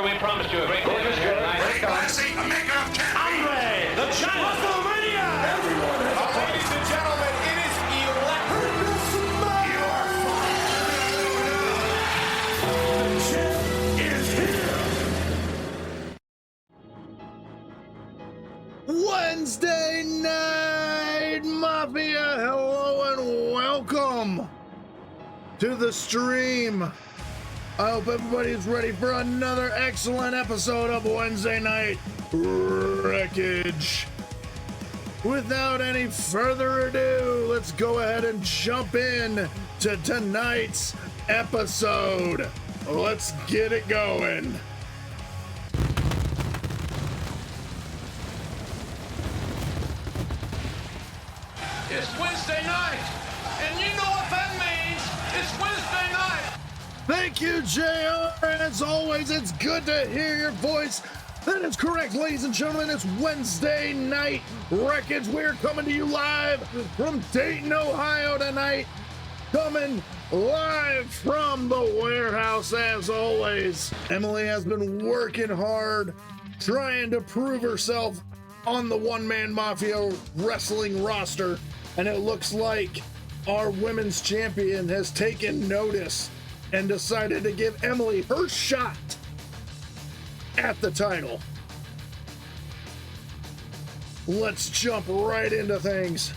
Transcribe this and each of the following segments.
We promised you a great day here tonight. Classy, a maker of champions. Andre, the giant WrestleMania! Everyone has ladies and gentlemen, it is electric. You are fired. The champ is here. Wednesday Night Mafia, hello and welcome to the stream. I hope everybody's ready for another excellent episode of Wednesday Night Wreckage. Without any further ado, let's go ahead and jump in to tonight's episode. Let's get it going. It's Wednesday night, and you know what that means. It's Wednesday night. Thank you, JR. As always, it's good to hear your voice. That is correct, ladies and gentlemen. It's Wednesday Night Wreckage. We're coming to you live from Dayton, Ohio tonight. Coming live from the warehouse, as always. Emily has been working hard, trying to prove herself on the one-man Mafia wrestling roster. And it looks like our women's champion has taken notice and decided to give Emily her shot at the title. Let's jump right into things.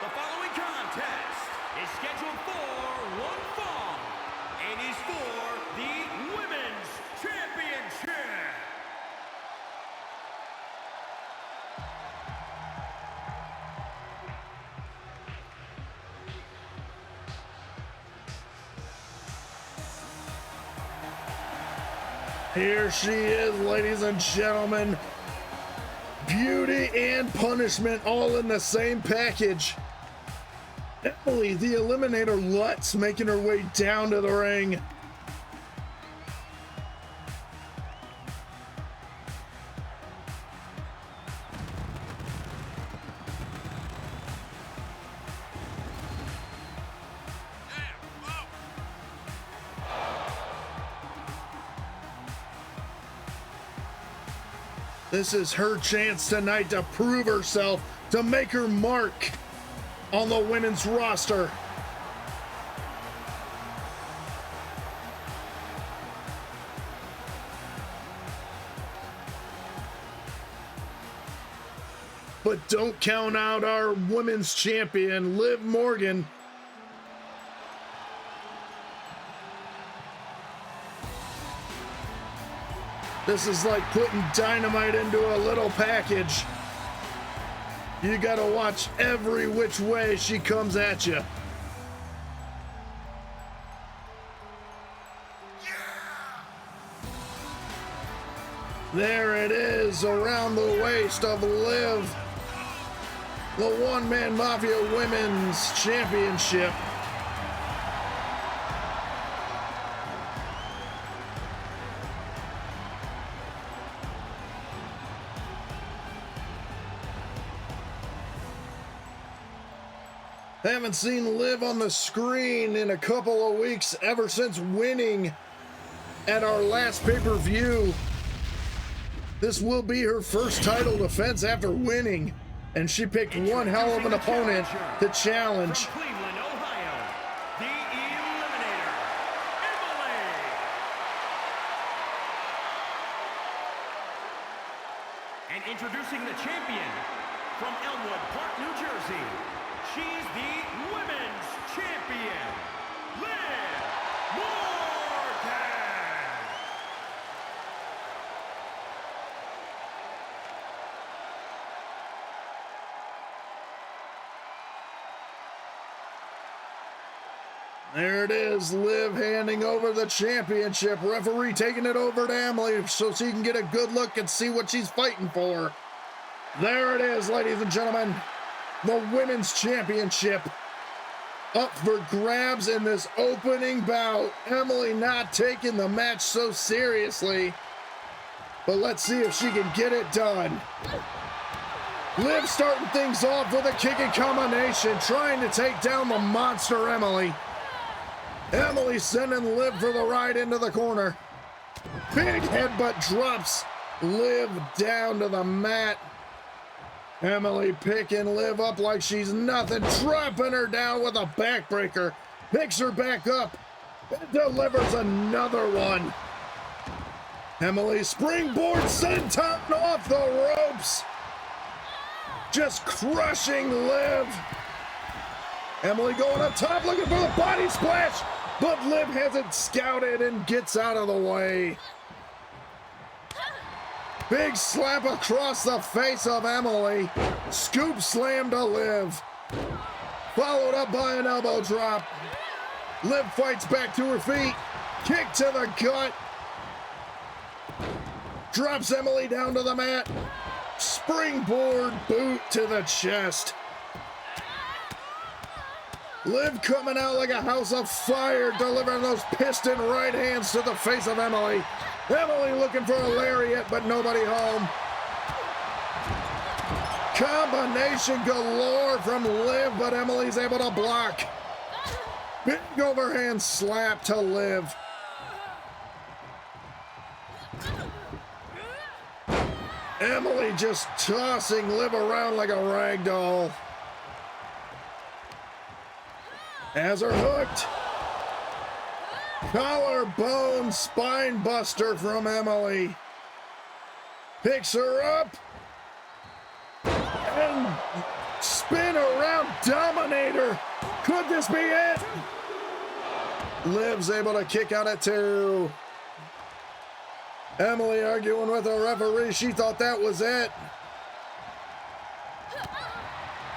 The following contest is scheduled for one fall and is for the Women's Championship. Here she is, ladies and gentlemen. Beauty and punishment all in the same package. Emily, the Eliminator Lutz, making her way down to the ring. This is her chance tonight to prove herself, to make her mark on the women's roster. But don't count out our women's champion, Liv Morgan. This is like putting dynamite into a little package. You gotta watch every which way she comes at you. There it is, around the waist of Liv. The one-man Mafia Women's Championship. Haven't seen Liv on the screen in a couple of weeks ever since winning at our last pay-per-view. This will be her first title defense after winning, and she picked one hell of an opponent to challenge. From Cleveland, Ohio, the Eliminator, Emily. And introducing the champion from Elmwood Park, New Jersey. She's the Women's Champion, Liv Morgan. There it is, Liv handing over the championship. Referee taking it over to Emily so she can get a good look and see what she's fighting for. There it is, ladies and gentlemen. The Women's Championship up for grabs in this opening bout. Emily not taking the match so seriously, but let's see if she can get it done. Liv starting things off with a kicking combination, trying to take down the monster Emily. Emily sending Liv for the ride into the corner. Big headbutt drops Liv down to the mat. Emily picking Liv up like she's nothing, dropping her down with a backbreaker. Picks her back up and delivers another one. Emily springboard senton off the ropes. Just crushing Liv. Emily going up top looking for the body splash, but Liv has it scouted and gets out of the way. Big slap across the face of Emily. Scoop slam to Liv. Followed up by an elbow drop. Liv fights back to her feet. Kick to the gut. Drops Emily down to the mat. Springboard boot to the chest. Liv coming out like a house of fire, delivering those piston right hands to the face of Emily. Emily looking for a lariat, but nobody home. Combination galore from Liv, but Emily's able to block. Big overhand slap to Liv. Emily just tossing Liv around like a rag doll. Has her hooked. Collarbone spine buster from Emily. Picks her up. And spin around Dominator. Could this be it? Liv's able to kick out at 2. Emily arguing with the referee. She thought that was it.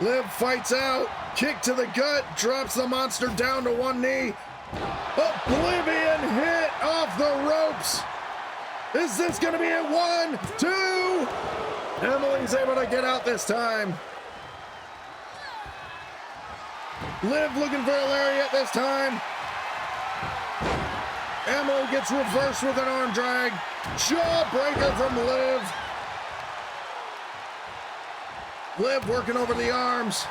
Liv fights out. Kick to the gut. Drops the monster down to one knee. Oblivion hit off the ropes. Is this going to be it? 1, 2. Emily's able to get out this time. Liv looking for a lariat this time. Emily gets reversed with an arm drag. Jawbreaker from Liv. Liv working over the arms.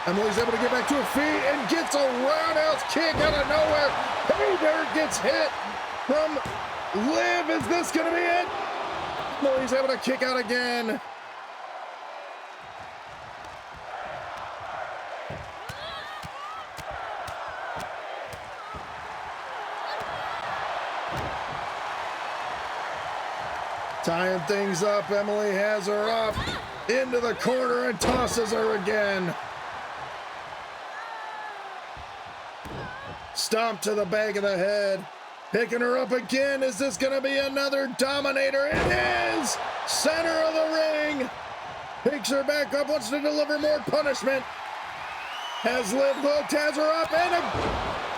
Emily's able to get back to her feet and gets a roundhouse kick out of nowhere. Pay Dirt gets hit from Liv. Is this going to be it? Emily's able to kick out again. Tying things up, Emily has her up into the corner and tosses her again. Stomp to the back of the head. Picking her up again. Is this going to be another Dominator? It is! Center of the ring. Picks her back up, wants to deliver more punishment. Has Liv hooked, has her up, and a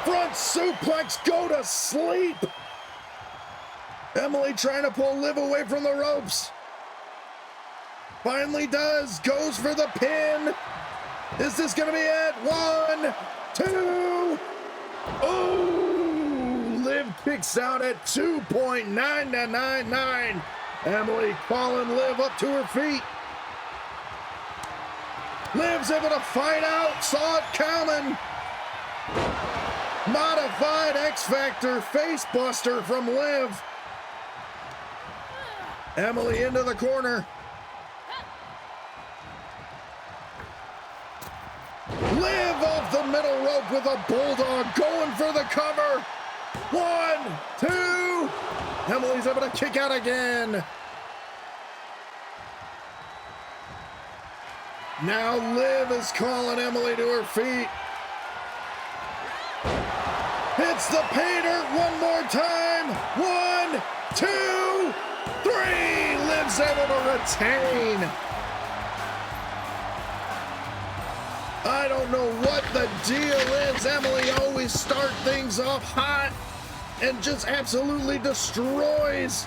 front suplex. Go to sleep. Emily trying to pull Liv away from the ropes. Finally does. Goes for the pin. Is this going to be it? 1, 2. Oh, Liv kicks out at 2.999. Emily calling Liv up to her feet. Liv's able to fight out. Saw it coming. Modified X Factor face buster from Liv. Emily into the corner. Liv off the middle rope with a bulldog, going for the cover. 1, 2. Emily's able to kick out again. Now Liv is calling Emily to her feet. Hits the pay dirt one more time. 1, 2, 3. Liv's able to retain. I don't know what the deal is. Emily always starts things off hot and just absolutely destroys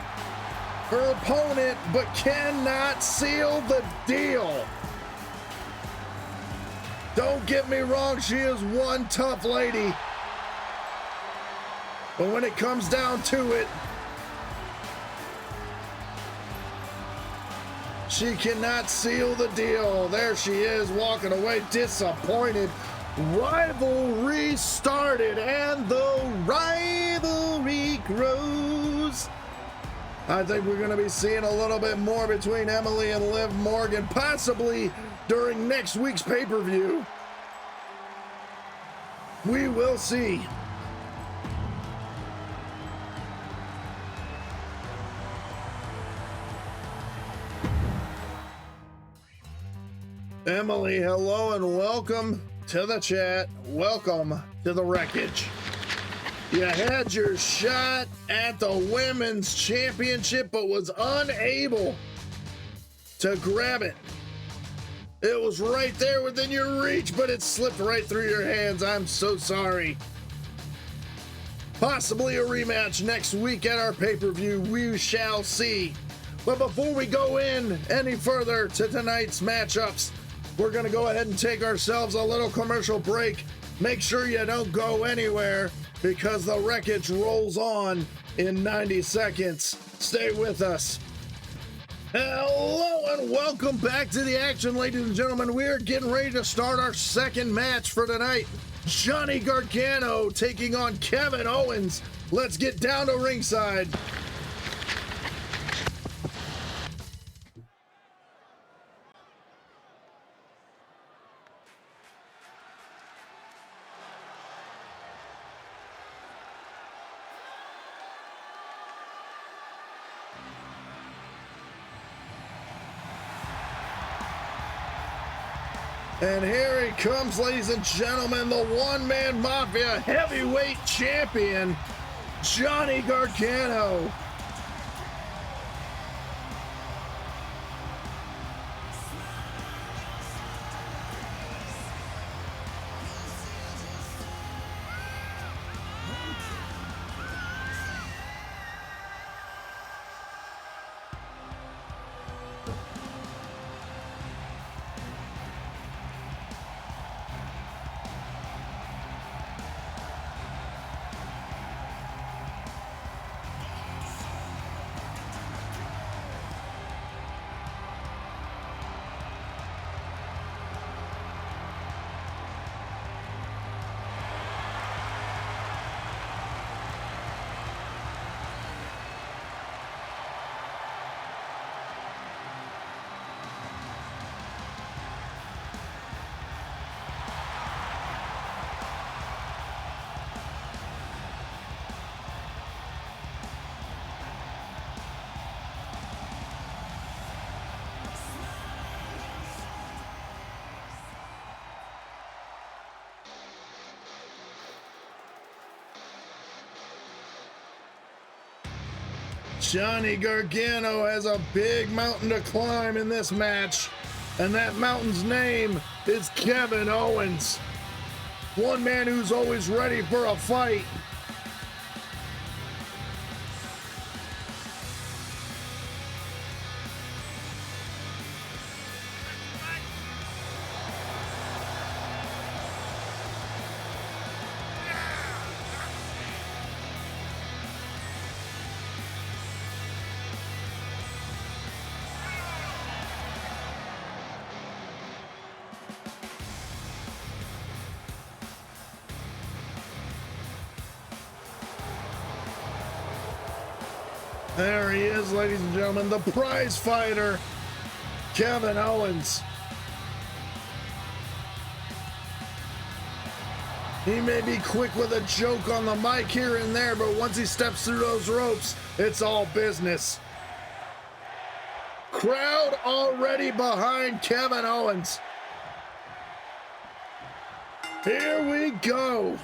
her opponent, but cannot seal the deal. Don't get me wrong, she is one tough lady. But when it comes down to it, She cannot seal the deal. There she is, walking away disappointed. Rivalry started and the rivalry grows. I think we're going to be seeing a little bit more between Emily and Liv Morgan, possibly during next week's pay-per-view. We will see. Emily, hello and welcome to the chat. Welcome to the Wreckage. You had your shot at the Women's Championship, but was unable to grab it. It was right there within your reach, but it slipped right through your hands. I'm so sorry. Possibly a rematch next week at our pay-per-view. We shall see. But before we go in any further to tonight's matchups, we're going to go ahead and take ourselves a little commercial break. Make sure you don't go anywhere because the Wreckage rolls on in 90 seconds. Stay with us. Hello and welcome back to the action, ladies and gentlemen. We are getting ready to start our second match for tonight. Johnny Gargano taking on Kevin Owens. Let's get down to ringside. And here he comes, ladies and gentlemen, the one-man mafia heavyweight champion, Johnny Gargano. Johnny Gargano has a big mountain to climb in this match, and that mountain's name is Kevin Owens. One man who's always ready for a fight. There he is, ladies and gentlemen, the prize fighter, Kevin Owens. He may be quick with a joke on the mic here and there, but once he steps through those ropes, it's all business. Crowd already behind Kevin Owens. Here we go.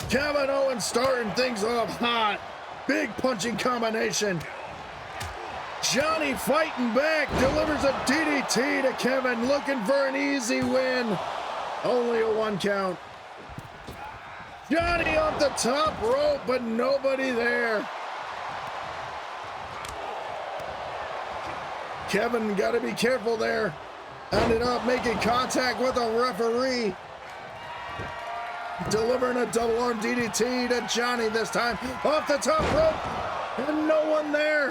Kevin Owens starting things off hot. Big punching combination. Johnny fighting back, delivers a DDT to Kevin, looking for an easy win. Only a 1 count. Johnny off the top rope, but nobody there. Kevin got to be careful there. Ended up making contact with a referee. Delivering a double arm DDT to Johnny this time. Off the top rope, and no one there.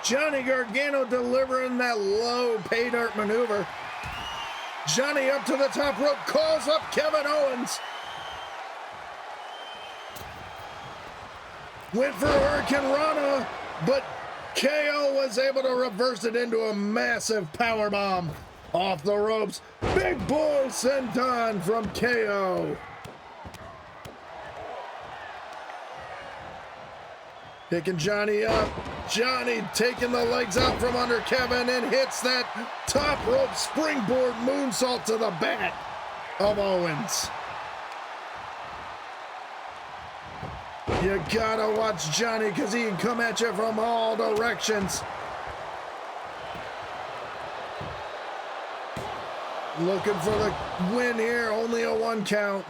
Johnny Gargano delivering that low pay dirt maneuver. Johnny up to the top rope, calls up Kevin Owens. Went for Hurricane Rana, but KO was able to reverse it into a massive powerbomb off the ropes. Big boy senton from KO. Picking Johnny up. Johnny taking the legs out from under Kevin and hits that top rope springboard moonsault to the back of Owens. You gotta watch Johnny because he can come at you from all directions. Looking for the win here, only a 1 count.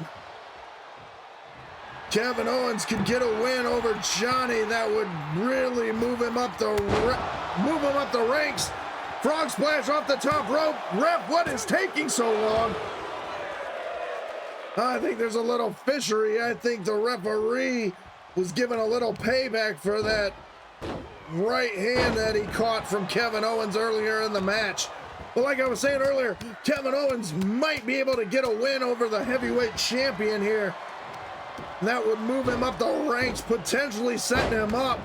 Kevin Owens could get a win over Johnny. That would really move him up the ranks. Frog splash off the top rope. Ref, what is taking so long? I think there's a little fishery. I think the referee was given a little payback for that right hand that he caught from Kevin Owens earlier in the match. But like I was saying earlier, Kevin Owens might be able to get a win over the heavyweight champion here. That would move him up the ranks, potentially setting him up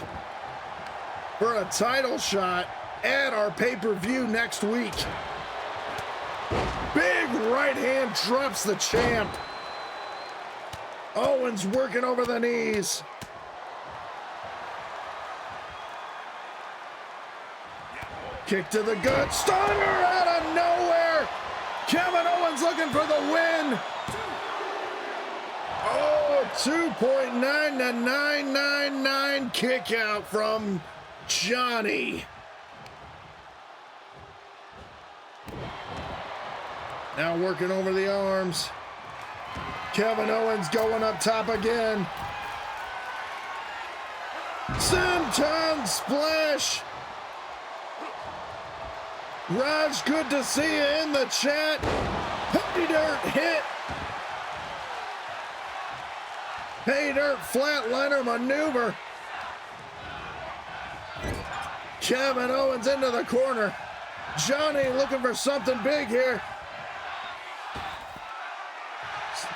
for a title shot at our pay-per-view next week. Big right hand drops the champ. Owens working over the knees. Kick to the gut, stunner out of nowhere. Kevin Owens looking for the win. Oh, 2.9 to 999 kick out from Johnny. Now working over the arms. Kevin Owens going up top again. Senton splash. Raj, good to see you in the chat. Pay dirt hit. Pay dirt flatliner maneuver. Kevin Owens into the corner. Johnny looking for something big here.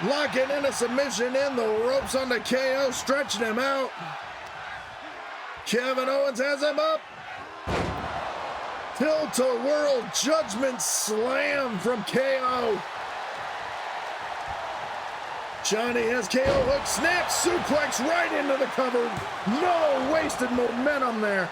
Locking in a submission in the ropes onto KO, stretching him out. Kevin Owens has him up. Tilt-a-whirl judgment slam from KO. Johnny has KO hook, snap, suplex right into the cover. No wasted momentum there.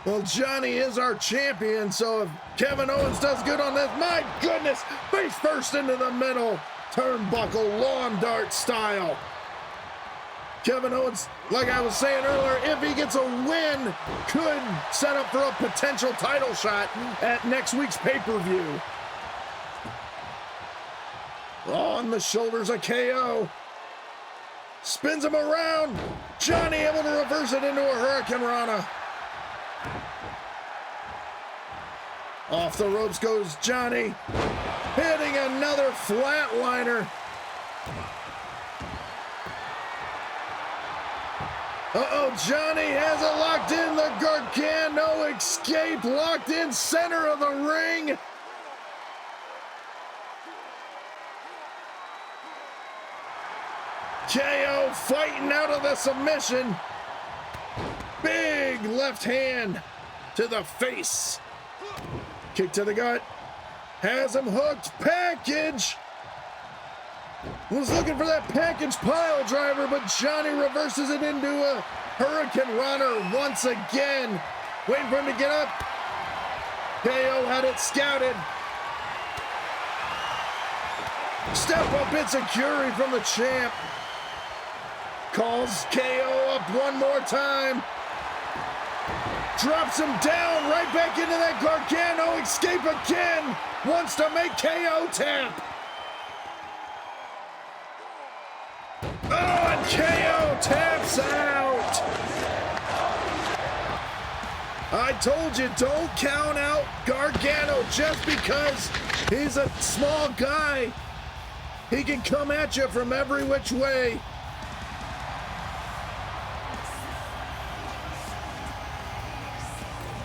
Well, Johnny is our champion, so if Kevin Owens does good on this, my goodness, face first into the middle. Turnbuckle, lawn dart style. Kevin Owens, like I was saying earlier, if he gets a win, could set up for a potential title shot at next week's pay-per-view. On the shoulders of KO. Spins him around. Johnny able to reverse it into a Hurricane Rana. Off the ropes goes Johnny. Hitting another flatliner. Uh-oh, Johnny has it locked in. The Gargano escape locked in center of the ring. KO fighting out of the submission. Big left hand to the face. Kick to the gut. Has him hooked. Package. Was looking for that package pile driver, but Johnny reverses it into a Hurricane Runner once again. Waiting for him to get up. KO had it scouted. Step up Insecurity from the champ. Calls KO up one more time. Drops him down right back into that Gargano escape again. Wants to make KO tap. Oh, and KO taps out. I told you, don't count out Gargano just because he's a small guy. He can come at you from every which way.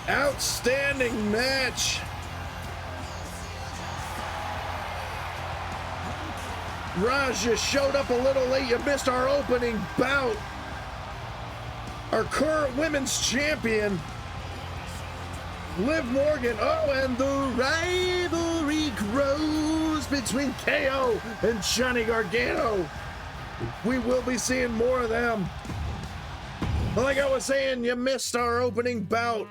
Outstanding match. Raj, you showed up a little late. You missed our opening bout. Our current women's champion, Liv Morgan. Oh, and the rivalry grows between KO and Johnny Gargano. We will be seeing more of them. But like I was saying, you missed our opening bout.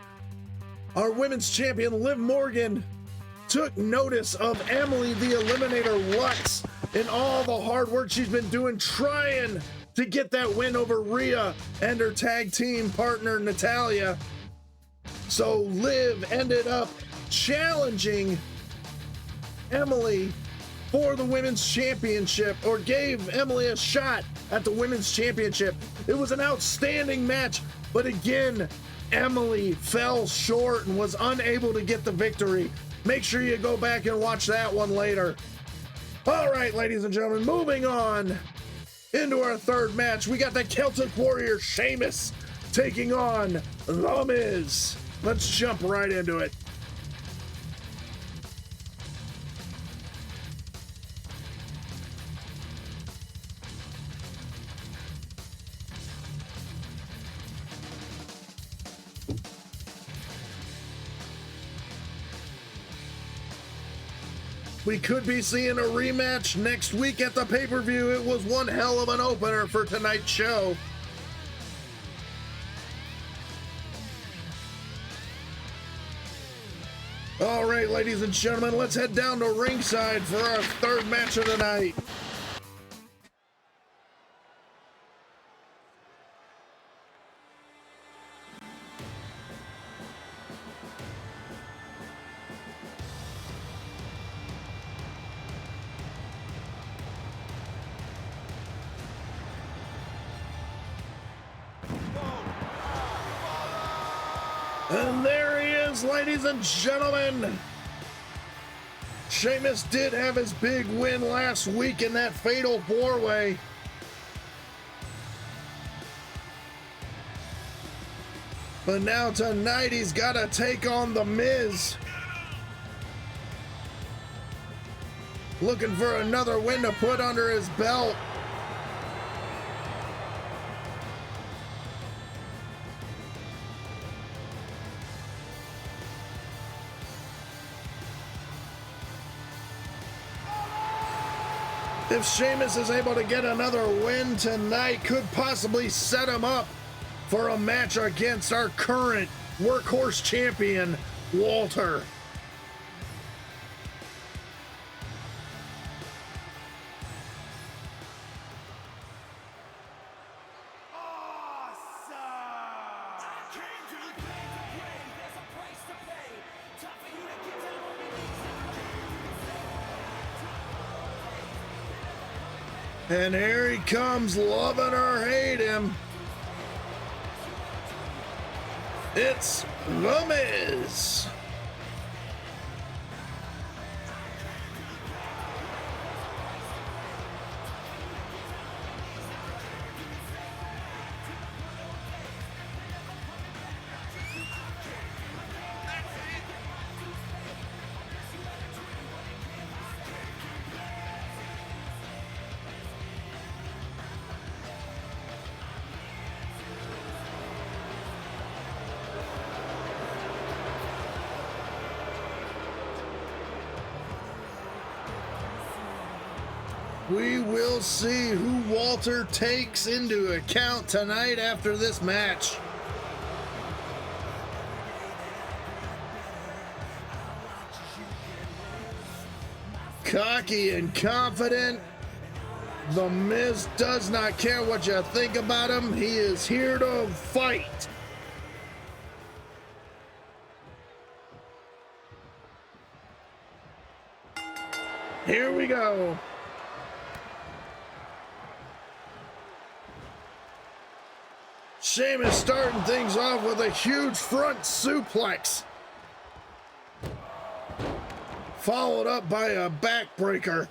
Our women's champion, Liv Morgan, took notice of Emily the Eliminator Lux and all the hard work she's been doing trying to get that win over Rhea and her tag team partner, Natalya. So Liv ended up challenging Emily for the women's championship, or gave Emily a shot at the women's championship. It was an outstanding match, but again, Emily fell short and was unable to get the victory. Make sure you go back and watch that one later. All right, ladies and gentlemen, moving on into our third match. We got the Celtic Warrior Sheamus taking on The Miz. Let's jump right into it. We could be seeing a rematch next week at the pay-per-view. It was one hell of an opener for tonight's show. All right, ladies and gentlemen, let's head down to ringside for our third match of the night. And there he is, ladies and gentlemen. Sheamus did have his big win last week in that fatal four-way. But now tonight he's got to take on The Miz. Looking for another win to put under his belt. If Sheamus is able to get another win tonight, could possibly set him up for a match against our current workhorse champion, Walter. And here he comes, loving or hate him. It's The Miz. We will see who Walter takes into account tonight after this match. Cocky and confident, The Miz does not care what you think about him. He is here to fight. Here we go. Sheamus starting things off with a huge front suplex, followed up by a backbreaker.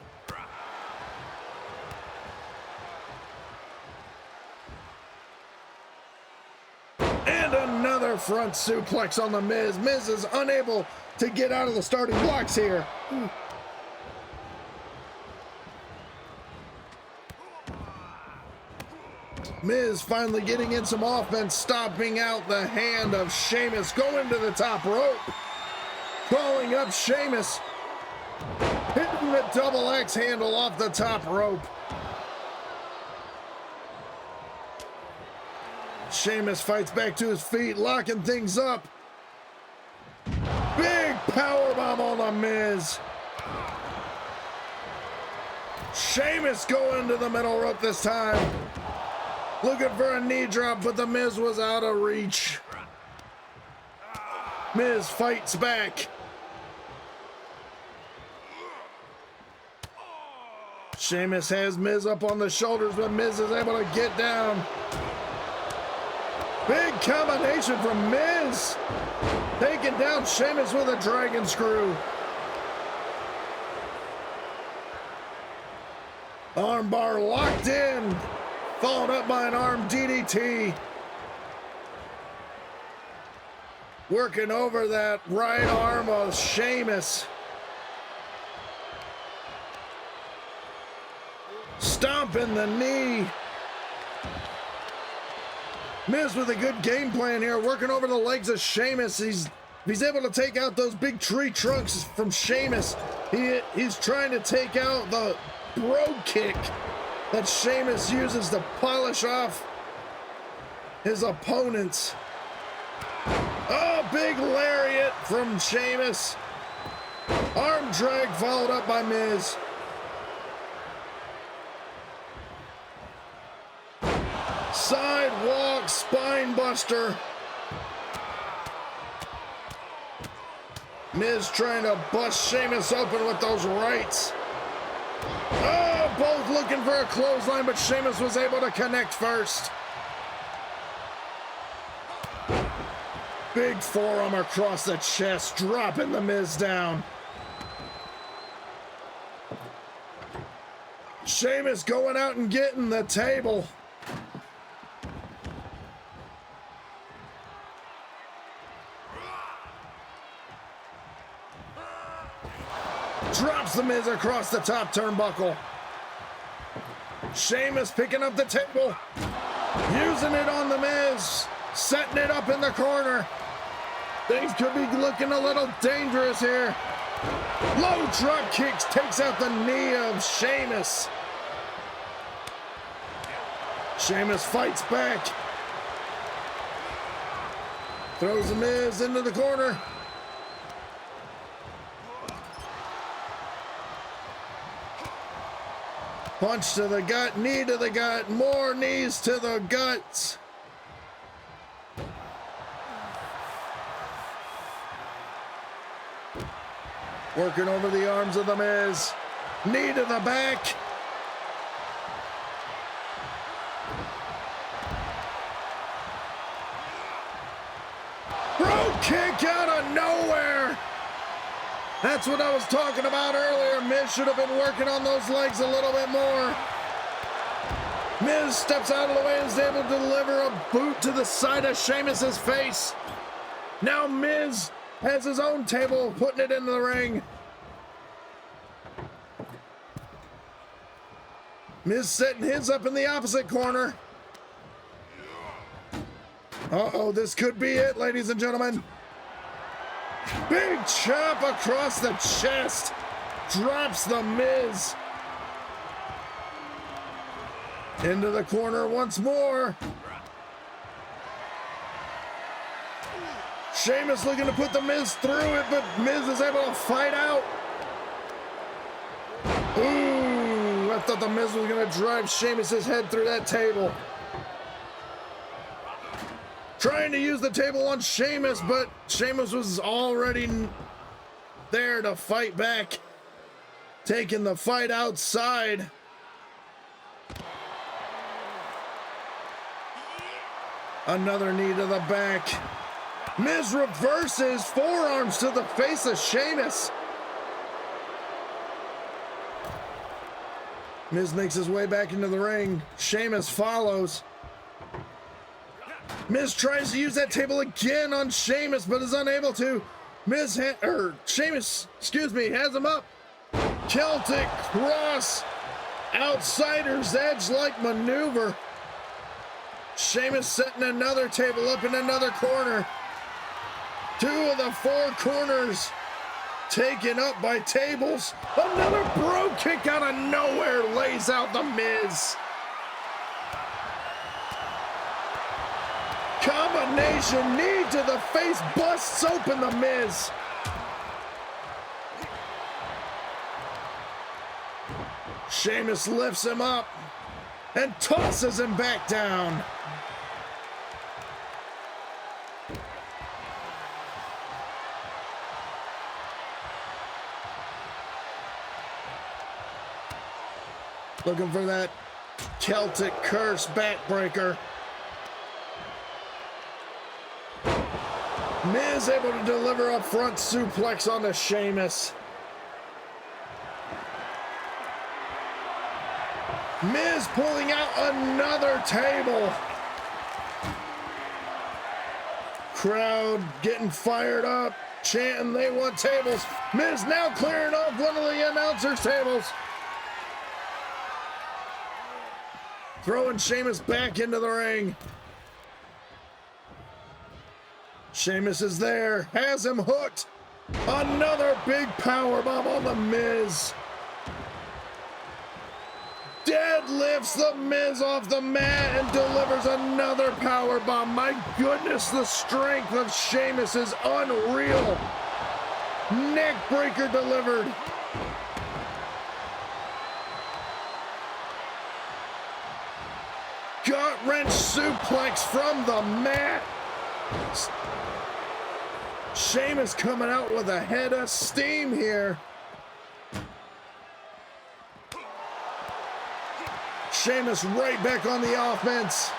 front suplex on the Miz. Miz is unable to get out of the starting blocks here. Miz finally getting in some offense, stomping out the hand of Sheamus, going to the top rope. Calling up Sheamus, hitting the double X handle off the top rope. Sheamus fights back to his feet, locking things up. Big powerbomb on the Miz. Sheamus going to the middle rope this time. Looking for a knee drop, but the Miz was out of reach. Miz fights back. Sheamus has Miz up on the shoulders, but Miz is able to get down. Big combination from Miz. Taking down Sheamus with a dragon screw. Armbar locked in. Followed up by an arm DDT. Working over that right arm of Sheamus. Stomping the knee. Miz with a good game plan here, working over the legs of Sheamus. He's able to take out those big tree trunks from Sheamus. He's trying to take out the bro kick that Sheamus uses to polish off his opponents. Oh, big lariat from Sheamus. Arm drag followed up by Miz. Sidewalk spine buster. Miz trying to bust Sheamus open with those rights. Oh, both looking for a clothesline, but Sheamus was able to connect first. Big forearm across the chest, dropping the Miz down. Sheamus going out and getting the table. Drops the Miz across the top turnbuckle. Sheamus picking up the table. Using it on the Miz. Setting it up in the corner. Things could be looking a little dangerous here. Low drop kicks takes out the knee of Sheamus. Sheamus fights back. Throws the Miz into the corner. Punch to the gut, knee to the gut, more knees to the guts. Working over the arms of the Miz. Knee to the back. Bro kick out of nowhere. That's what I was talking about earlier. Miz should have been working on those legs a little bit more. Miz steps out of the way and is able to deliver a boot to the side of Sheamus's face. Now Miz has his own table, putting it into the ring. Miz setting his up in the opposite corner. Uh-oh, this could be it, ladies and gentlemen. Big chop across the chest. Drops the Miz. Into the corner once more. Sheamus looking to put the Miz through it, but Miz is able to fight out. Ooh, I thought the Miz was going to drive Sheamus's head through that table. Trying to use the table on Sheamus, but Sheamus was already there to fight back. Taking the fight outside. Another knee to the back. Miz reverses forearms to the face of Sheamus. Miz makes his way back into the ring. Sheamus follows. Miz tries to use that table again on Sheamus, but is unable to. Sheamus, excuse me, has him up. Celtic cross, outsider's edge-like maneuver. Sheamus setting another table up in another corner. 2 of the 4 corners taken up by tables. Another bro kick out of nowhere lays out the Miz. Combination knee to the face busts open the Miz. Sheamus lifts him up and tosses him back down. Looking for that Celtic curse backbreaker. Miz able to deliver a front suplex onto Sheamus. Miz pulling out another table. Crowd getting fired up, chanting they want tables. Miz now clearing off one of the announcers' tables. Throwing Sheamus back into the ring. Sheamus is there, has him hooked. Another big powerbomb on the Miz. Deadlifts the Miz off the mat and delivers another powerbomb. My goodness, the strength of Sheamus is unreal. Neckbreaker delivered. Gut-wrench suplex from the mat. Sheamus coming out with a head of steam here. Sheamus right back on the offense.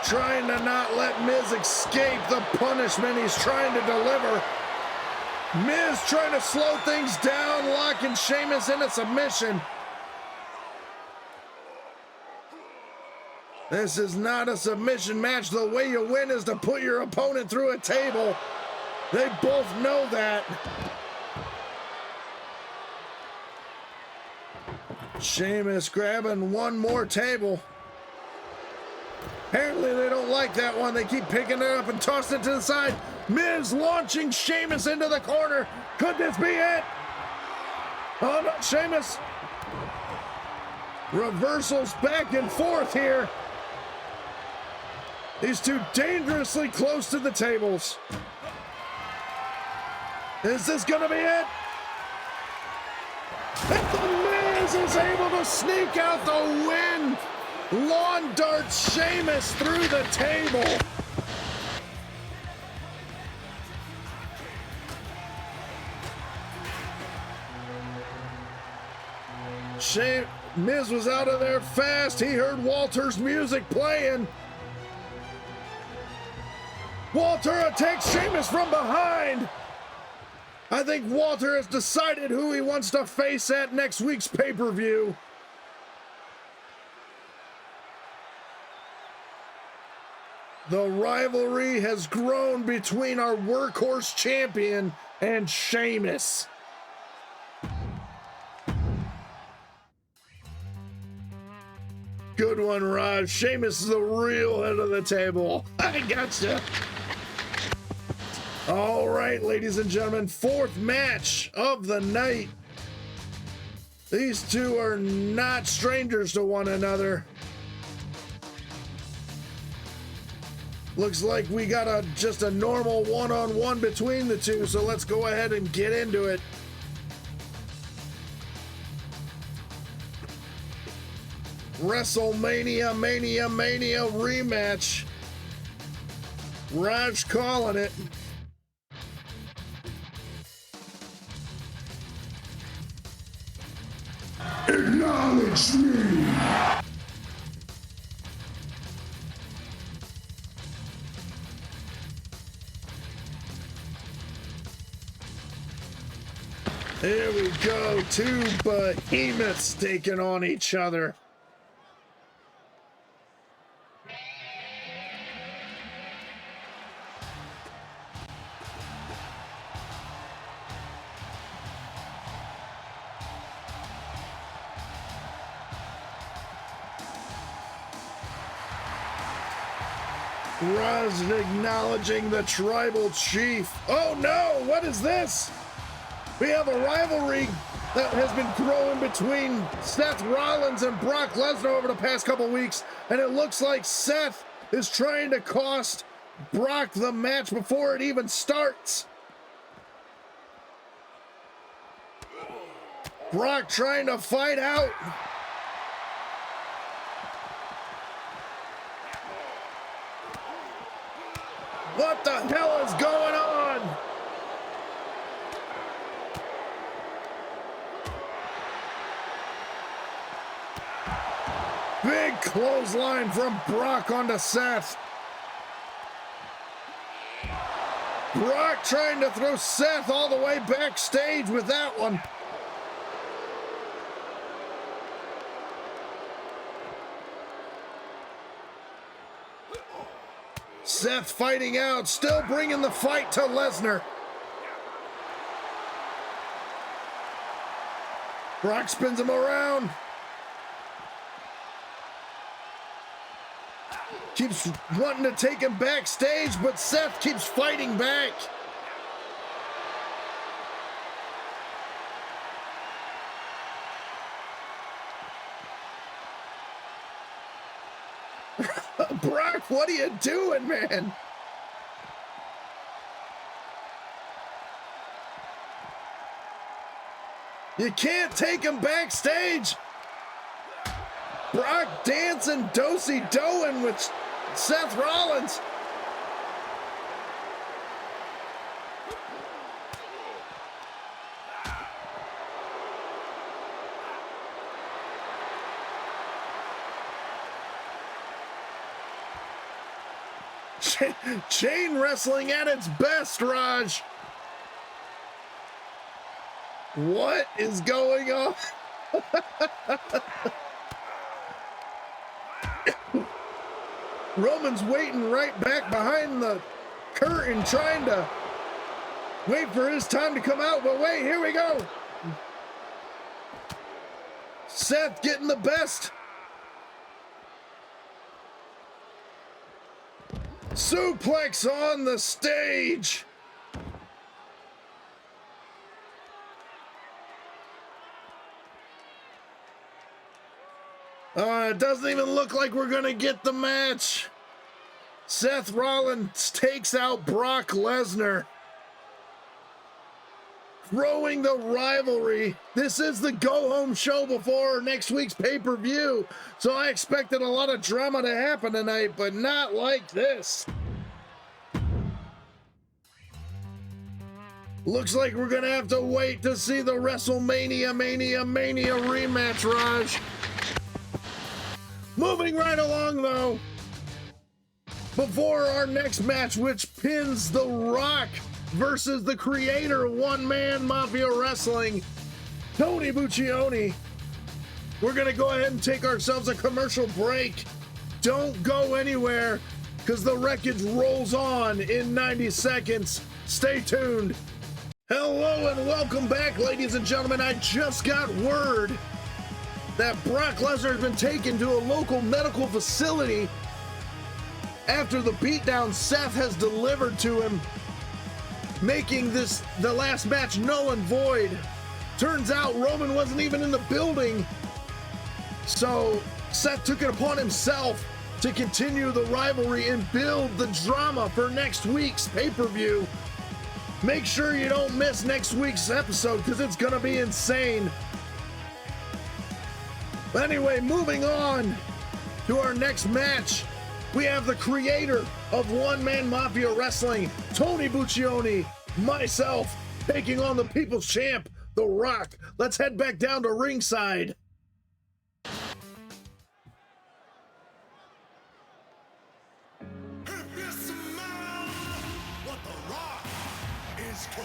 Trying to not let Miz escape the punishment he's trying to deliver. Miz trying to slow things down, locking Sheamus into submission. This is not a submission match. The way you win is to put your opponent through a table. They both know that. Sheamus grabbing one more table. Apparently they don't like that one. They keep picking it up and tossing it to the side. Miz launching Sheamus into the corner. Could this be it? Oh no, Sheamus. Reversals back and forth here. These two dangerously close to the tables. Is this gonna be it? And the Miz is able to sneak out the win. Lawn darts Sheamus through the table. Miz was out of there fast. He heard Walter's music playing. Walter attacks Sheamus from behind. I think Walter has decided who he wants to face at next week's pay-per-view. The rivalry has grown between our workhorse champion and Sheamus. Good one, Raj. Sheamus is the real head of the table. I gotcha. All right, ladies and gentlemen, 4th match of the night. These two are not strangers to one another. Looks like we got just a normal one-on-one between the two, so let's go ahead and get into it. WrestleMania Mania rematch. Raj calling it. Acknowledge me. Here we go, 2 behemoths taking on each other. Raj acknowledging the tribal chief. Oh no, what is this? We have a rivalry that has been growing between Seth Rollins and Brock Lesnar over the past couple weeks, and it looks like Seth is trying to cost Brock the match before it even starts. Brock trying to fight out. What the hell is going on? Big clothesline from Brock onto Seth. Brock trying to throw Seth all the way backstage with that one. Seth fighting out, still bringing the fight to Lesnar. Brock spins him around. Keeps wanting to take him backstage, but Seth keeps fighting back. Brock, what are you doing, man? You can't take him backstage. Brock dancing do-si-doing with Seth Rollins. Chain wrestling at its best, Raj. What is going on? Roman's waiting right back behind the curtain, trying to wait for his time to come out, but wait, here we go. Seth getting the best. Suplex on the stage. It doesn't even look like we're gonna get the match. Seth Rollins takes out Brock Lesnar. Growing the rivalry. This is the go-home show before next week's pay-per-view, so I expected a lot of drama to happen tonight, but not like this. Looks like we're gonna have to wait to see the WrestleMania Mania rematch, Raj. Moving right along, though, before our next match, which pins The Rock versus the creator of One Man Mafia Wrestling, Tony Buccioni. We're gonna go ahead and take ourselves a commercial break. Don't go anywhere, because the Wreckage rolls on in 90 seconds. Stay tuned. Hello and welcome back, ladies and gentlemen. I just got word that Brock Lesnar has been taken to a local medical facility after the beatdown Seth has delivered to him, making this the last match null and void. Turns out Roman wasn't even in the building, so Seth took it upon himself to continue the rivalry and build the drama for next week's pay-per-view. Make sure you don't miss next week's episode, because it's gonna be insane. But anyway, moving on to our next match, we have the creator of One Man Mafia Wrestling, Tony Buccioni, myself, taking on the People's Champ, The Rock. Let's head back down to ringside. If you smell what The Rock is cooking.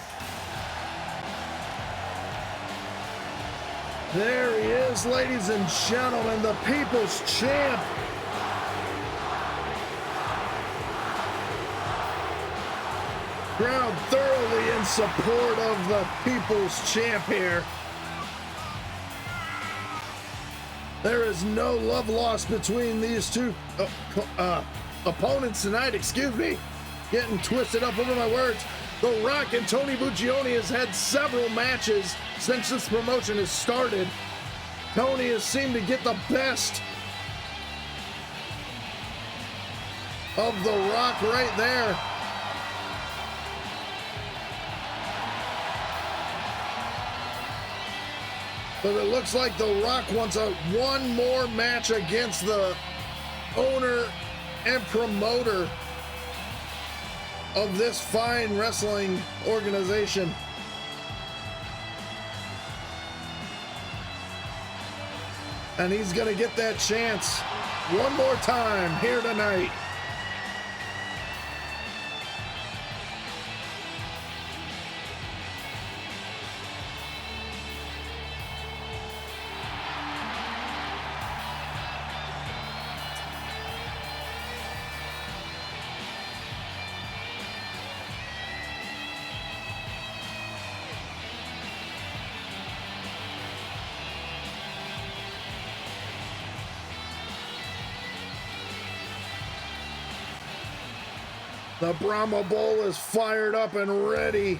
There he is, ladies and gentlemen, the People's Champ. Crowd thoroughly in support of the People's Champ here. There is no love lost between these two. opponents tonight, excuse me, getting twisted up over my words. The Rock and Tony Buccione has had several matches since this promotion has started. Tony has seemed to get the best of The Rock right there. But it looks like The Rock wants one more match against the owner and promoter of this fine wrestling organization. And he's gonna get that chance one more time here tonight. The Brahma Bull is fired up and ready.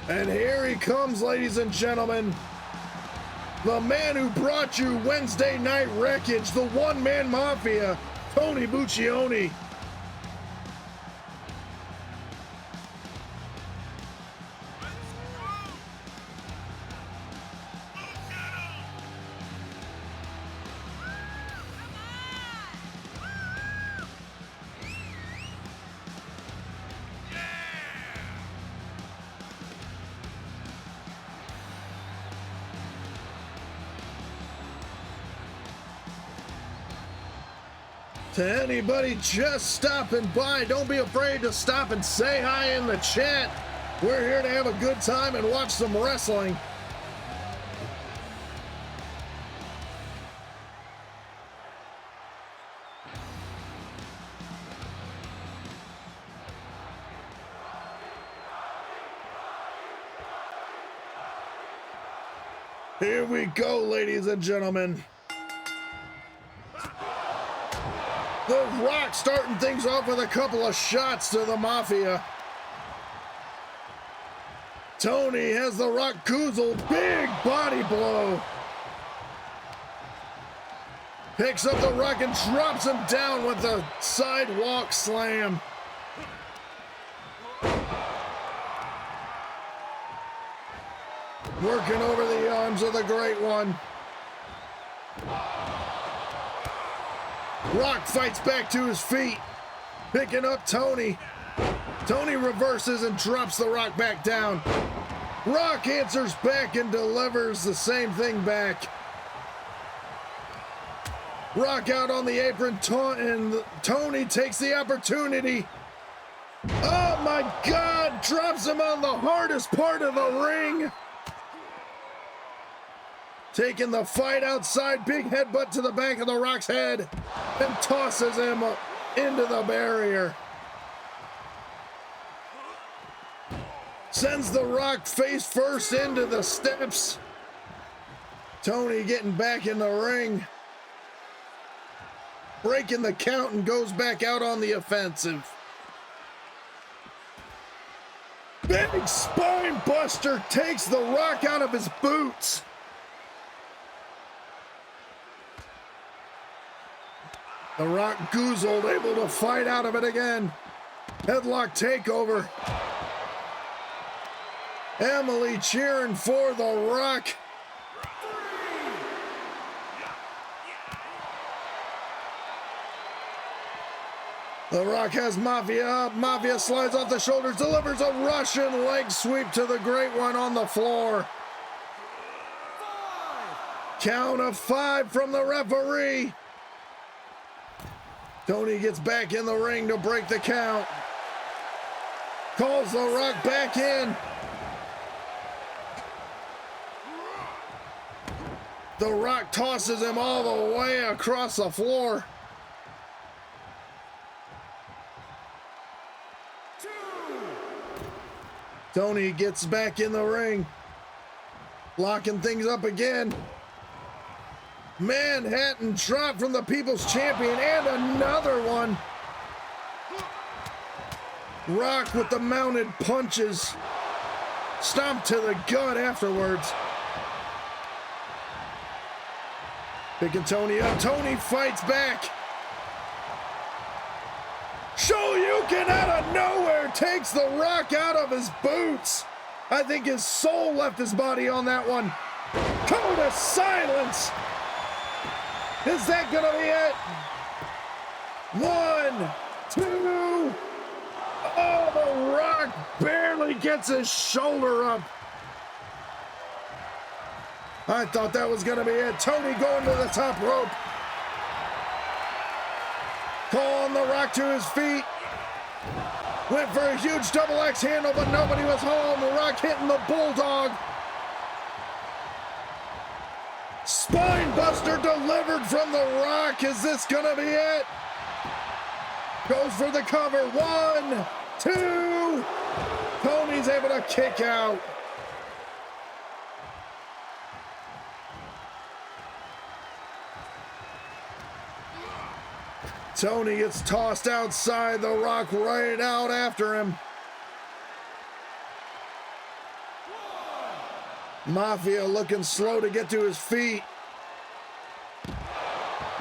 And here he comes, ladies and gentlemen. The man who brought you Wednesday Night Wreckage, the one-man mafia, Tony Buccione. To anybody just stopping by, don't be afraid to stop and say hi in the chat. We're here to have a good time and watch some wrestling. Here we go, ladies and gentlemen. The Rock starting things off with a couple of shots to the Mafia. Tony has the Rock goozled. Big body blow. Picks up the Rock and drops him down with a sidewalk slam. Working over the arms of the Great One. Rock fights back to his feet, picking up Tony. Tony reverses and drops the Rock back down. Rock answers back and delivers the same thing back. Rock out on the apron, and Tony takes the opportunity. Oh my God, drops him on the hardest part of the ring. Taking the fight outside, big headbutt to the back of the Rock's head and tosses him into the barrier. Sends the Rock face first into the steps. Tony getting back in the ring. Breaking the count and goes back out on the offensive. Big spine buster takes the Rock out of his boots. The Rock goozled, able to fight out of it again. Headlock takeover. Emily cheering for the Rock. The Rock has Mafia up. Mafia slides off the shoulders, delivers a Russian leg sweep to the Great One on the floor. Count of 5 from the referee. Tony gets back in the ring to break the count. Calls the Rock back in. The Rock tosses him all the way across the floor. Tony gets back in the ring. Locking things up again. Manhattan drop from the People's Champion, and another one. Rock with the mounted punches. Stomp to the gut afterwards. Picking Tony up. Tony fights back. Shoryuken out of nowhere takes the Rock out of his boots. I think his soul left his body on that one. Code of silence. Is that gonna be it? 1, 2. Oh, the Rock barely gets his shoulder up. I thought that was gonna be it. Tony going to the top rope. Calling the Rock to his feet. Went for a huge double axe handle, but nobody was home. The Rock hitting the Bulldog. Spine buster delivered from the Rock. Is this gonna be it? Goes for the cover. 1, 2. Tony's able to kick out. Tony gets tossed outside. The Rock right out after him. Mafia looking slow to get to his feet.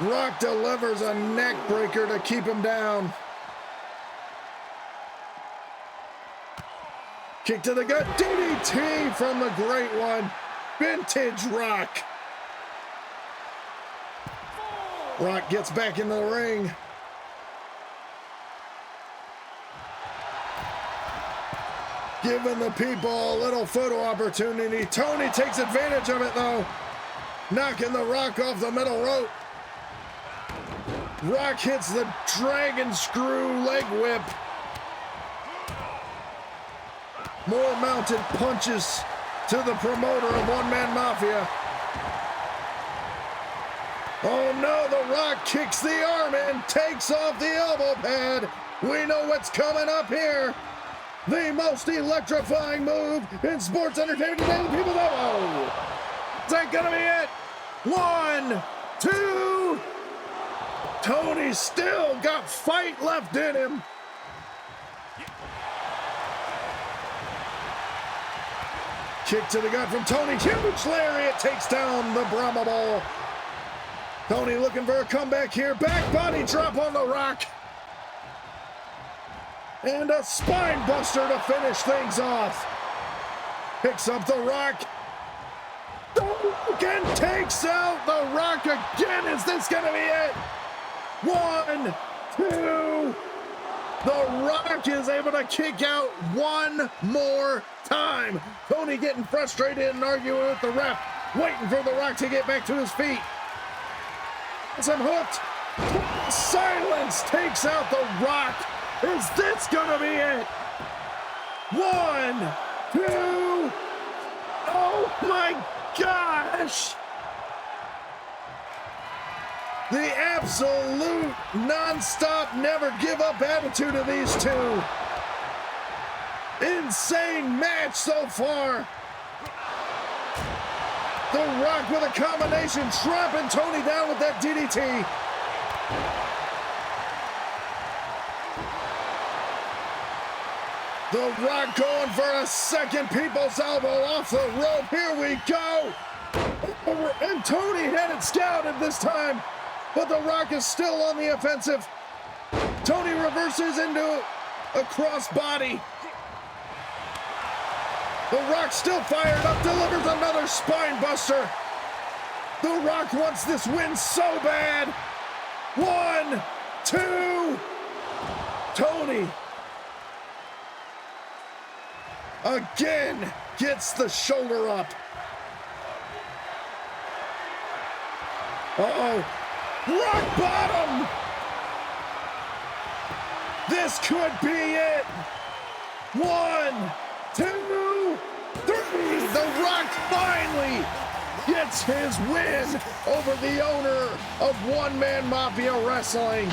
Rock delivers a neck breaker to keep him down. Kick to the gut. DDT from the Great One. Vintage Rock. Rock gets back into the ring. Giving the people a little photo opportunity. Tony takes advantage of it though. Knocking the Rock off the middle rope. Rock hits the dragon screw leg whip. More mounted punches to the promoter of One Man Mafia. Oh no, the Rock kicks the arm in, takes off the elbow pad. We know what's coming up here. The most electrifying move in sports entertainment today, the people's elbow. Is that gonna be it? 1, 2. Tony still got fight left in him. Kick to the gut from Tony. Huge lariat takes down the Brahma Bull. Tony looking for a comeback here. Back body drop on the Rock. And a spine buster to finish things off. Picks up the Rock. Again takes out the Rock again. Is this gonna be it? 1, 2. The Rock is able to kick out one more time. Tony getting frustrated and arguing with the ref, waiting for the Rock to get back to his feet. Some hooked. Silence takes out the Rock. Is this gonna be it? 1, 2. Oh my gosh! The absolute non-stop, never give up attitude of these two. Insane match so far. The Rock with a combination, dropping Tony down with that DDT. The Rock going for a second people's elbow off the rope. Here we go. And Tony had it scouted this time, but the Rock is still on the offensive. Tony reverses into a crossbody. The Rock still fired up, delivers another spine buster. The Rock wants this win so bad. 1, 2. Tony again gets the shoulder up. Uh-oh. Rock bottom. This could be it. 1, 2, 3. The Rock finally gets his win over the owner of One Man Mafia Wrestling.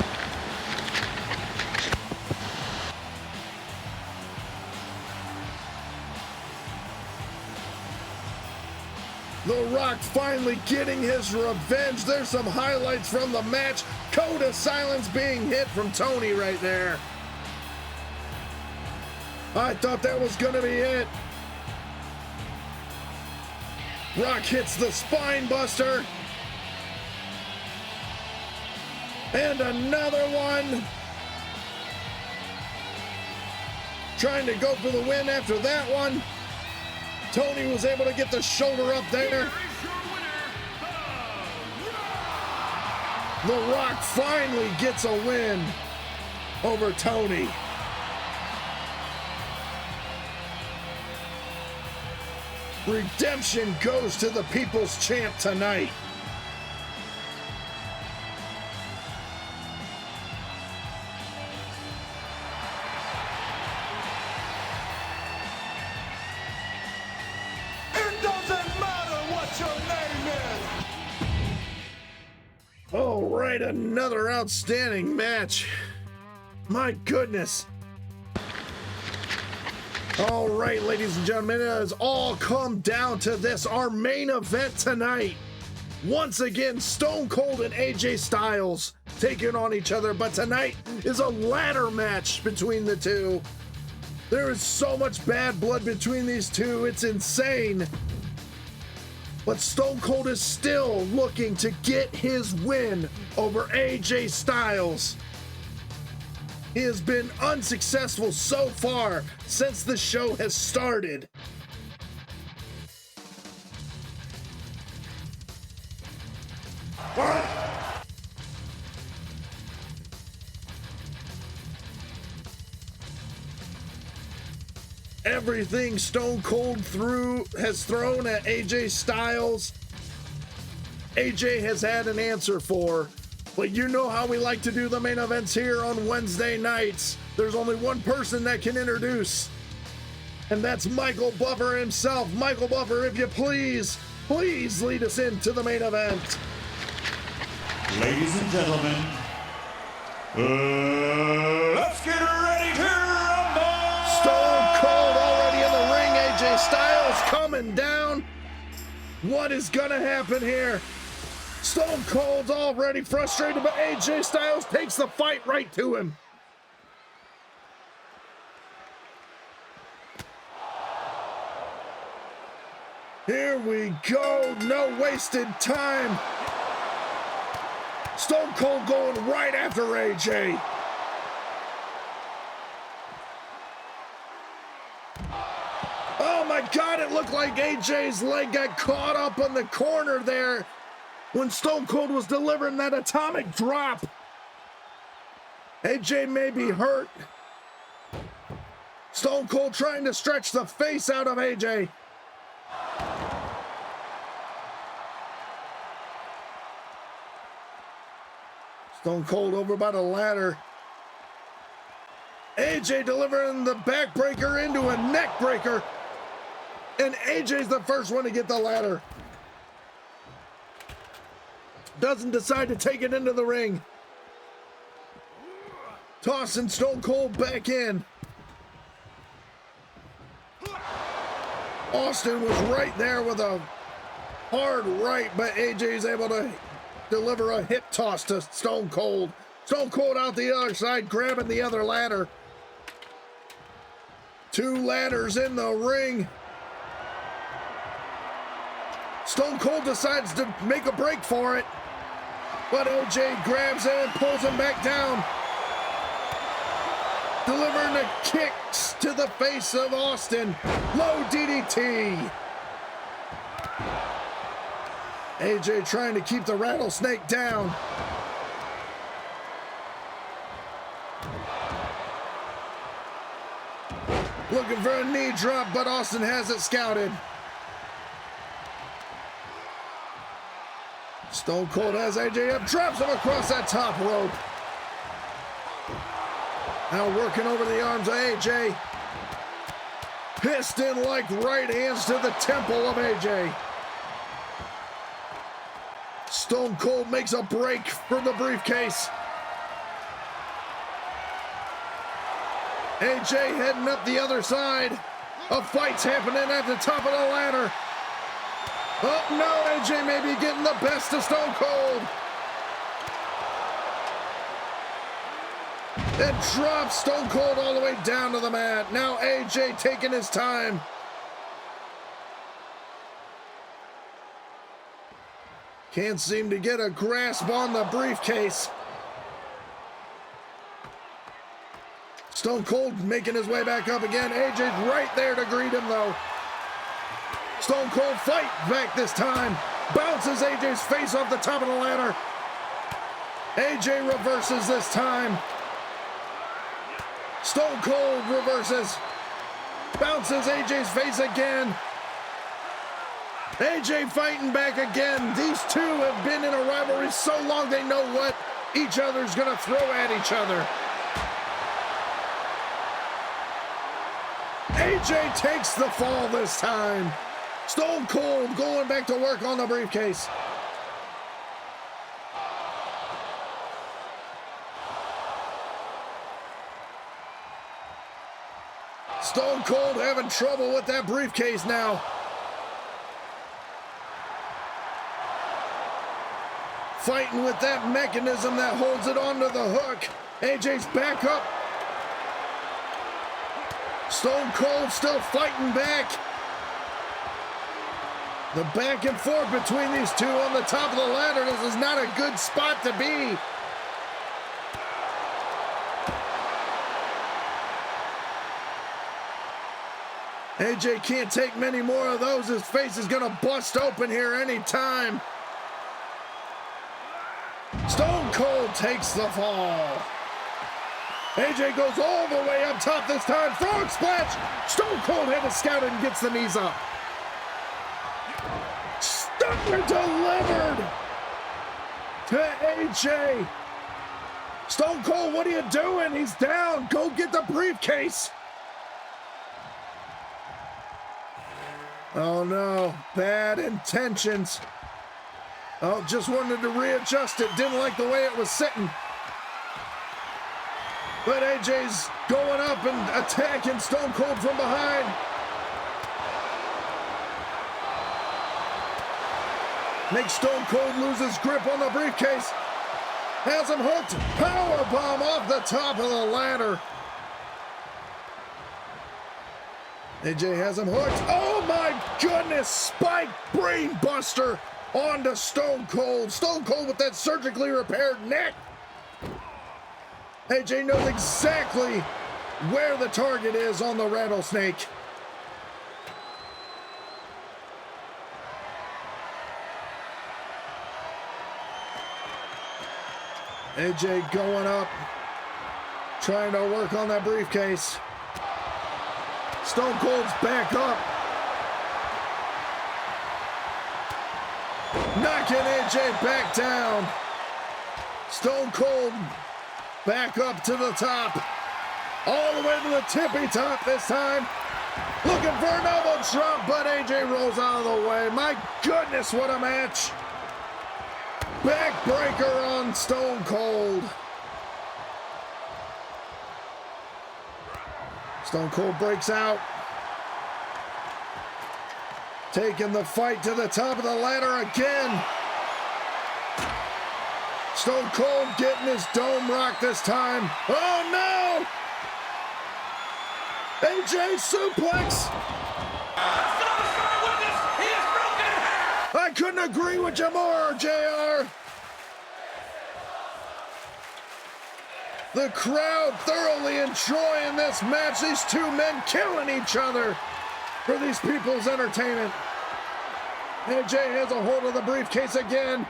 The Rock finally getting his revenge. There's some highlights from the match. Code of silence being hit from Tony right there. I thought that was gonna be it. Rock hits the spine buster. And another one. Trying to go for the win after that one. Tony was able to get the shoulder up there. The Rock finally gets a win over Tony. Redemption goes to the People's Champ tonight. It doesn't matter what your name is. All right, another outstanding match. My goodness. All right, ladies and gentlemen, it has all come down to this, our main event tonight. Once again, Stone Cold and AJ Styles taking on each other, but tonight is a ladder match between the two. There is so much bad blood between these two, it's insane. But Stone Cold is still looking to get his win over AJ Styles. He has been unsuccessful so far since the show has started. Everything Stone Cold has thrown at AJ Styles, AJ has had an answer for. But you know how we like to do the main events here on Wednesday nights. There's only one person that can introduce, and that's Michael Buffer himself. Michael Buffer, if you please lead us into the main event. Ladies and gentlemen, let's get ready to rumble! Stone Cold already in the ring. AJ Styles coming down. What is gonna happen here? Stone Cold's already frustrated, but AJ Styles takes the fight right to him. Here we go, no wasted time. Stone Cold going right after AJ. Oh my God, it looked like AJ's leg got caught up in the corner there when Stone Cold was delivering that atomic drop. AJ may be hurt. Stone Cold trying to stretch the face out of AJ. Stone Cold over by the ladder. AJ delivering the backbreaker into a neck breaker. And AJ's the first one to get the ladder. Doesn't decide to take it into the ring. Tossing Stone Cold back in. Austin was right there with a hard right, but AJ's able to deliver a hip toss to Stone Cold. Stone Cold out the other side, grabbing the other ladder. Two ladders in the ring. Stone Cold decides to make a break for it, but AJ grabs it and pulls him back down, delivering the kicks to the face of Austin. Low DDT. AJ trying to keep the rattlesnake down. Looking for a knee drop, but Austin has it scouted. Stone Cold has AJ up, drops him across that top rope. Now working over the arms of AJ. Piston-like right hands to the temple of AJ. Stone Cold makes a break for the briefcase. AJ heading up the other side. A fight's happening at the top of the ladder. Oh no, AJ may be getting the best of Stone Cold. And drops Stone Cold all the way down to the mat. Now AJ taking his time. Can't seem to get a grasp on the briefcase. Stone Cold making his way back up again. AJ's right there to greet him though. Stone Cold fight back this time. Bounces AJ's face off the top of the ladder. AJ reverses this time. Stone Cold reverses. Bounces AJ's face again. AJ fighting back again. These two have been in a rivalry so long they know what each other's gonna throw at each other. AJ takes the fall this time. Stone Cold going back to work on the briefcase. Stone Cold having trouble with that briefcase now. Fighting with that mechanism that holds it onto the hook. AJ's back up. Stone Cold still fighting back. The back and forth between these two on the top of the ladder. This is not a good spot to be. AJ can't take many more of those. His face is gonna bust open here anytime. Stone Cold takes the fall. AJ goes all the way up top this time. Frog splash. Stone Cold had to scout it and gets the knees up. Stunner delivered to AJ. Stone Cold, what are you doing? He's down. Go get the briefcase. Oh no, bad intentions. Oh, just wanted to readjust it. Didn't like the way it was sitting. But AJ's going up and attacking Stone Cold from behind. Makes Stone Cold lose his grip on the briefcase. Has him hooked. Powerbomb off the top of the ladder. AJ has him hooked. Oh my goodness! Spike brain buster onto Stone Cold. Stone Cold with that surgically repaired neck. AJ knows exactly where the target is on the rattlesnake. AJ going up, trying to work on that briefcase. Stone Cold's back up. Knocking AJ back down. Stone Cold back up to the top. All the way to the tippy top this time. Looking for an elbow drop, but AJ rolls out of the way. My goodness, what a match. Backbreaker on Stone Cold. Stone Cold breaks out. Taking the fight to the top of the ladder again. Stone Cold getting his dome rock this time. Oh no! AJ suplex. I couldn't agree with you more, JR. The crowd thoroughly enjoying this match. These two men killing each other for these people's entertainment. AJ has a hold of the briefcase again.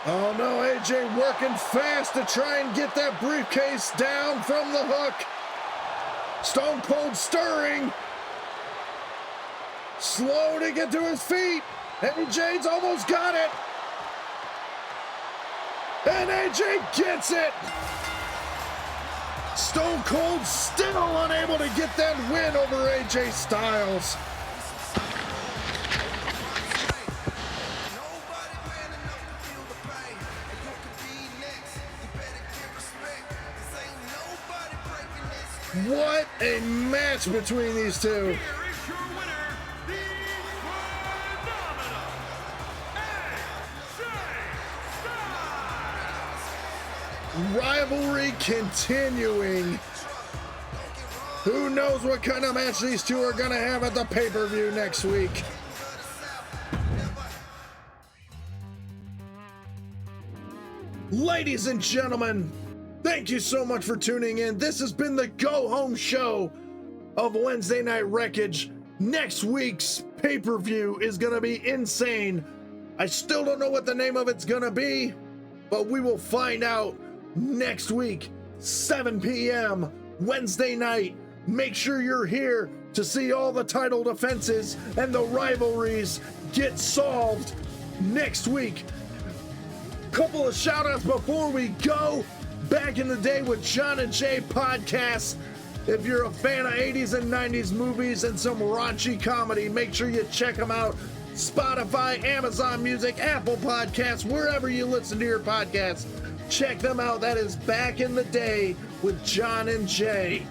Oh no, AJ working fast to try and get that briefcase down from the hook. Stone Cold stirring. Slow to get to his feet. AJ's almost got it. And AJ gets it. Stone Cold still unable to get that win over AJ Styles. What a match between these two. Here is your winner, the phenomenal AJ Styles. Rivalry continuing. Who knows what kind of match these two are going to have at the pay-per-view next week. Ladies and gentlemen, thank you so much for tuning in. This has been the Go Home Show of Wednesday Night Wreckage. Next week's pay-per-view is going to be insane. I still don't know what the name of it's going to be, but we will find out next week, 7 p.m. Wednesday night. Make sure you're here to see all the title defenses and the rivalries get solved next week. Couple of shout outs before we go. Back in the day with John and Jay podcast. If you're a fan of 80s and 90s movies and some raunchy comedy, make sure you check them out. Spotify, Amazon Music, Apple Podcasts, wherever you listen to your podcasts. Check them out. That is Back in the Day with John and Jay.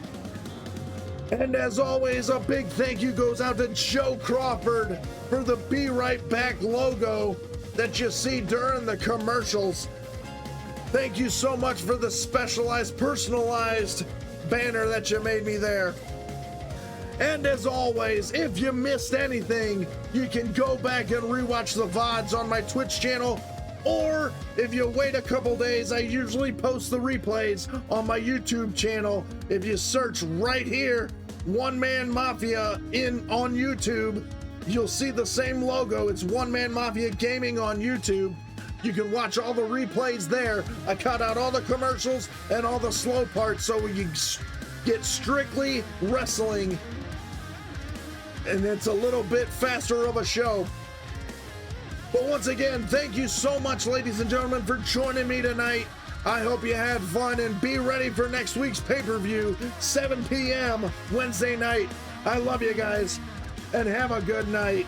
And as always, a big thank you goes out to Joe Crawford for the Be Right Back logo that you see during the commercials. Thank you so much for the specialized, personalized banner that you made me there. And as always, if you missed anything, you can go back and rewatch the VODs on my Twitch channel, or if you wait a couple days, I usually post the replays on my YouTube channel. If you search right here, One Man Mafia on YouTube, you'll see the same logo. It's One Man Mafia Gaming on YouTube. You can watch all the replays there. I cut out all the commercials and all the slow parts so we can get strictly wrestling, and it's a little bit faster of a show. But once again, thank you so much, ladies and gentlemen, for joining me tonight. I hope you had fun, and be ready for next week's pay-per-view, 7 p.m. Wednesday night. I love you guys, and have a good night.